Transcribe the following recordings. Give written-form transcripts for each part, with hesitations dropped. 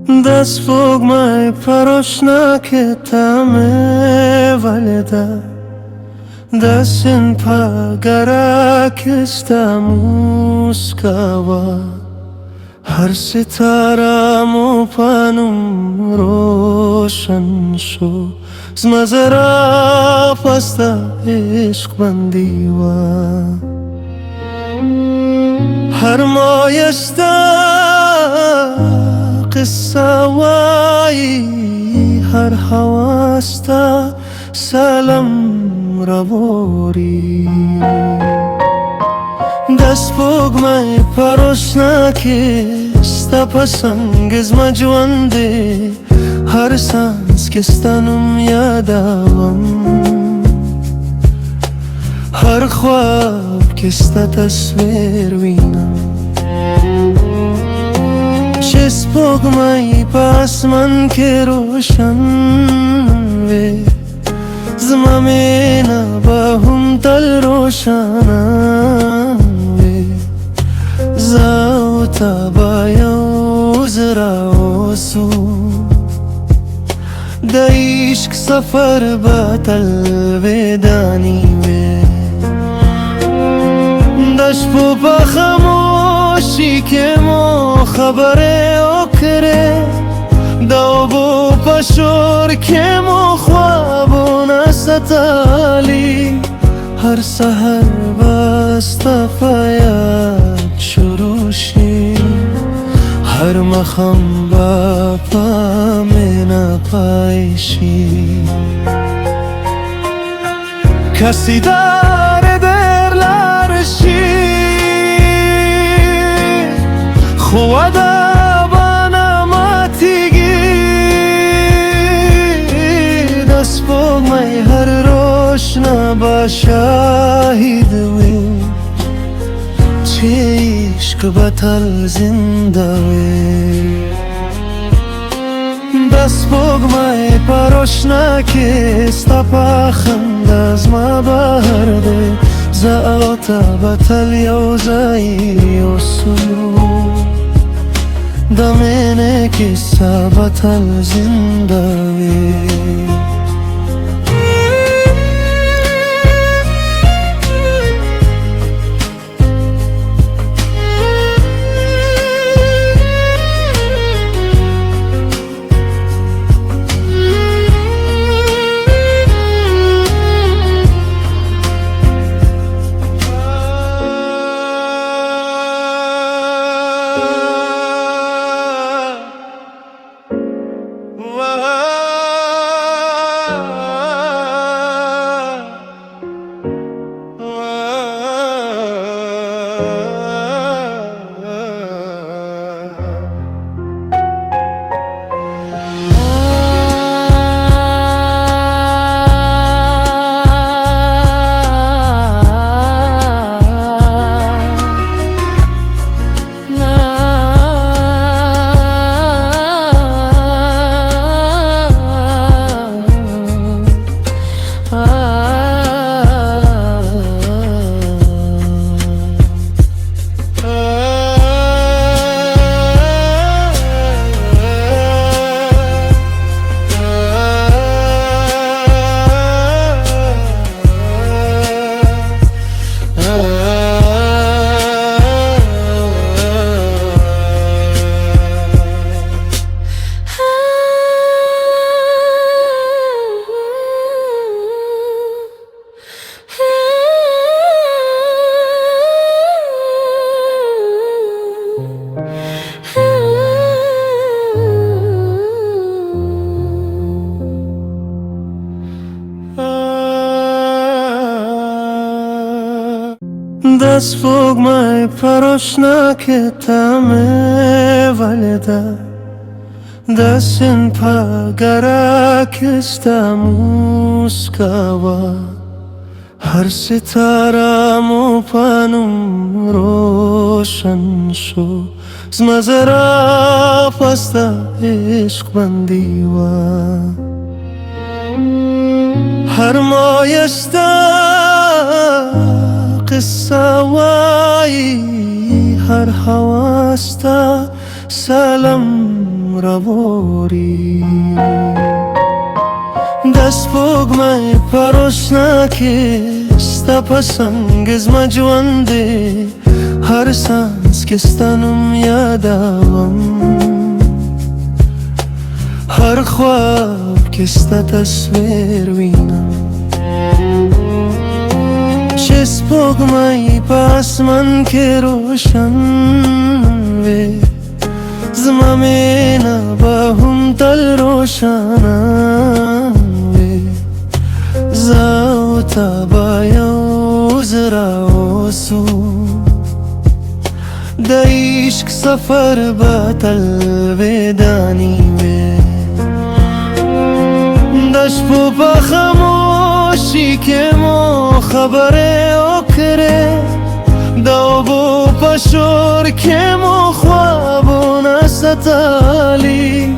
دست fogmaj parošnake tame valjda da sin pagara kista muskawa har sitara mu panum roshan sho zmazara pasta ishq bandiwa har moyashta قصة وایی هر حواستا سلام ربوری دست fogmaj parošnake sta pasangiz majwande har sans ke stanum yadavam har khwab ke sta tasvir vinam چه fogmaj pasman که روشن وی زمامنا با هم تل روشنم وی زاوتا با یوزرا وسو دا عشق سفر با تل ودانی وی دشت با خاموشی که مو خبره اکره داو پشور که مو خوابو نستالی هر سحر بستا فیاد شروشی هر مخم با پامنا پایشی کسی داره در لرشی خواده fogmaj har roshna ba shahid we che ishq batal zinda we das fogmaj parošnake sta pakhanda zma barde zaota batal yozai osu da mene kissa batal zinda we دست fogmaj parošnake tame valjda da sin pagara kista muskawa har sitara mu panum roshan sho zmazara pasta ishq bandiwa har moyashta قصة وایی هر حواستا سلام را بری دست بوگمای پروشناکی پسنگز مجونده هر سانس کستانم یادم هر خواب کستا تصویر وینم چس بوگمای پاسمان که روشن وی زمامینا با هم تل روشنم وی زاوتا بایا زرا وسو دا عشق سفر با تل بدانی وی دشت با خاموشی که مو خبره اکره دو بو پشور که مو خوابو نستالی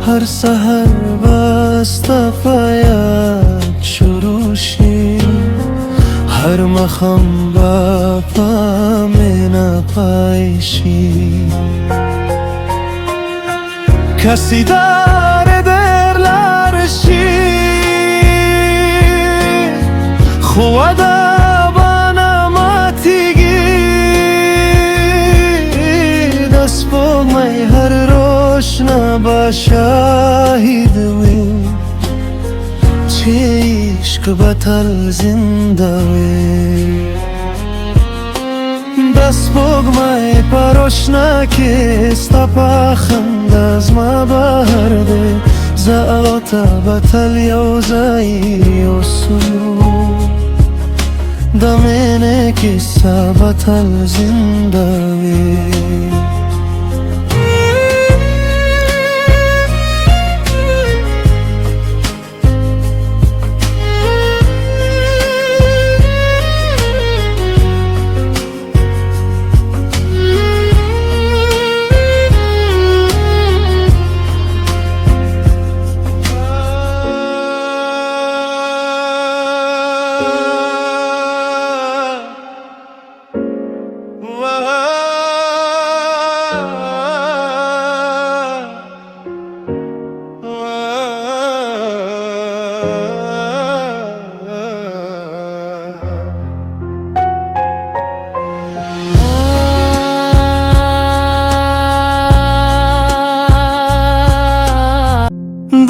هر سحر بستا فایت شروشی هر مخم با پامنا پایشی کسی داره در لارشی خواده بنا ماتیگی دست بوگمای هر روشنا با شاهد وی چه عشق بطل زنده وی دست بوگمای پروشناکی استا پاخند از ما برده زاوتا بطل یوزایی و سلو دمینه کسا بطل زنده وی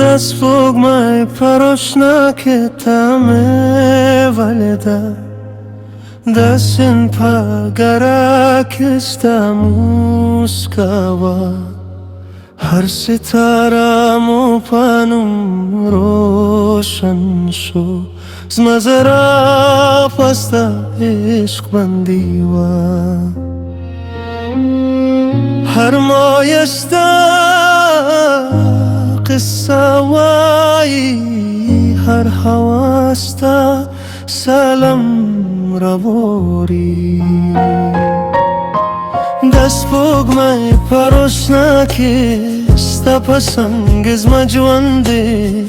دست بوگمای پروشناکی تامه والده دستن پاگرا کستا موسکاوا هر ستارمو پانم روشن شو زمزرا پستا عشق بندیوا هر مایستا قصه وایی هر هواستا سلام را بری دست بوگمای پروشناکی استا پسنگز مجونده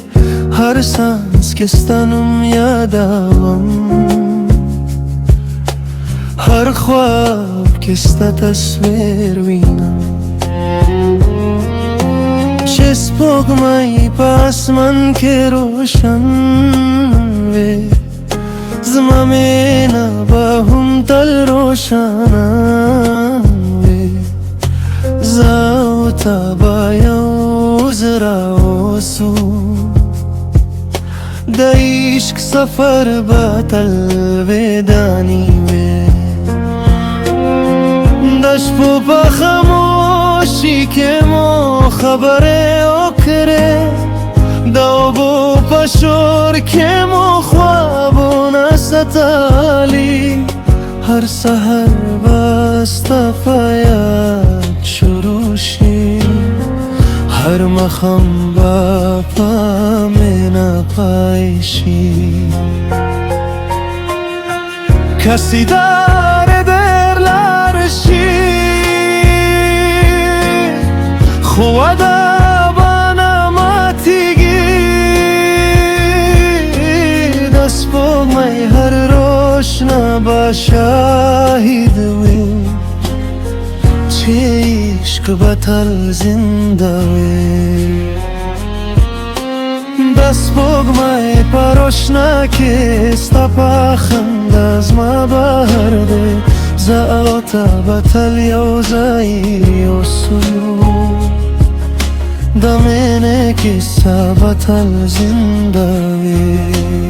هر سانس کستانم یادم هر خواب کستا تصویر وینم چس بوگمای پاسمان که روشن وی زمامینا با هم تل روشنم وی زاوتا بایا زرا وسو دا عشق سفر با تل بدانی وی دشت با خاموشی که مو خبره اکره دو بو پشور که مو خوابو نستالی هر سحر بستا فایت شروشی هر مخم با پامنا پایشی کسی داره در لارشی خواده بنا ماتیگی دست بوگمای هر روشنا با شاهد وی چه عشق عشق بەتەل زیندەوێ دەست بۆگمای پەرۆشناکێ ستەپاخم دەزمە بەهەردێ زەئەوتە بەتەل یەوزایی وسوو دەمێنێکی سە بەتەل زیندەوێ